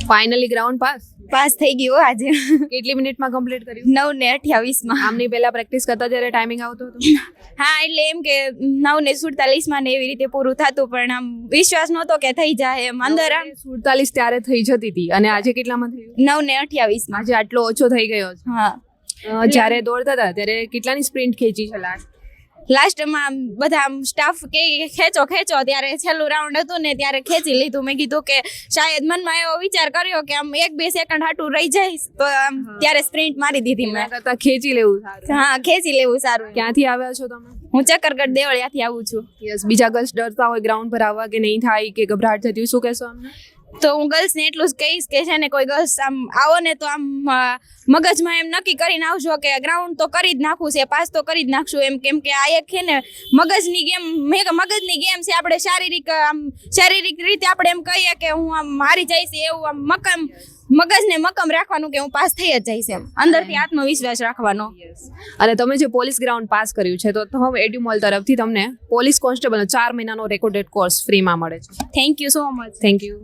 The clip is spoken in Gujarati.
ફાઇનલી ગ્રાઉન્ડ પાસ થઈ ગયું આજે કેટલી મિનિટમાં કમ્પ્લીટ કર્યું? 9:28 આમની પહેલા પ્રેક્ટિસ કરતા ત્યારે ટાઈમિંગ આવતો હતો? હા, એટલે એમ કે 9:47 ને એવી રીતે પૂરું થતું, પણ આમ વિશ્વાસ નહોતો કે થઈ જાય એમ. અંદર આમ 47 ત્યારે થઈ જતી હતી અને આજે કેટલામાં થયું? 9:28 આજે આટલો ઓછો થઈ ગયો છે. હા, જ્યારે દોડતા હતા ત્યારે કેટલાની સ્પ્રિન્ટ ખેંચી છે લાસ્ટમાં બધા સ્ટાફ કે ખેંચો ત્યારે છેલ્લું રાઉન્ડ હતું ને ત્યારે ખેંચી લીધું. મેં કીધું કે શાયદ મનમાં એવો વિચાર કર્યો કે આમ 1-2 સેકન્ડ હાટું રહી જાય તો આમ ત્યારે સ્પ્રિન્ટ મારી દીધી મેં. કરતા ખેંચી લેવું સારું. હા, ખેંચી લેવું સારું. ક્યાંથી આવ્યા છો તમે? હું ચક્કરગઢ દેવળિયાથી આવું છું. યસ. બીજા ગર્લ્સ ડરતા હોય ગ્રાઉન્ડ પર આવવા કે નહીં થાય કે ગભરાટ થતી હોય, શું કહેશો અમને? તો હું ગર્લ્સને એટલું જ કહીશ કે છે ને, કોઈ ગર્લ્સ આમ આવો ને તો આમ મગજમાં એમ નક્કી કરીને આવજો કે ગ્રાઉન્ડ તો કરી જ નાખવું છે, પાસ તો કરી જ નાખશું એમ. કેમ કે આ એક છે ને મગજની ગેમ છે. આપણે શારીરિક રીતે આપણે એમ કહીએ કે હું આમ હારી જઈશ એવું આમ મગજને મક્કમ રાખવાનું કે હું પાસ થઈ જ જઈશ એમ. અંદરથી આત્મવિશ્વાસ રાખવાનો. અને તમે જે પોલીસ ગ્રાઉન્ડ પાસ કર્યું છે તો હવે એડ્યુમોલ તરફથી તમને પોલીસ કોન્સ્ટેબલનો 4 મહિનાનો રેકોર્ડેડ કોર્સ ફ્રીમાં મળે છે. Thank you so much. Thank you.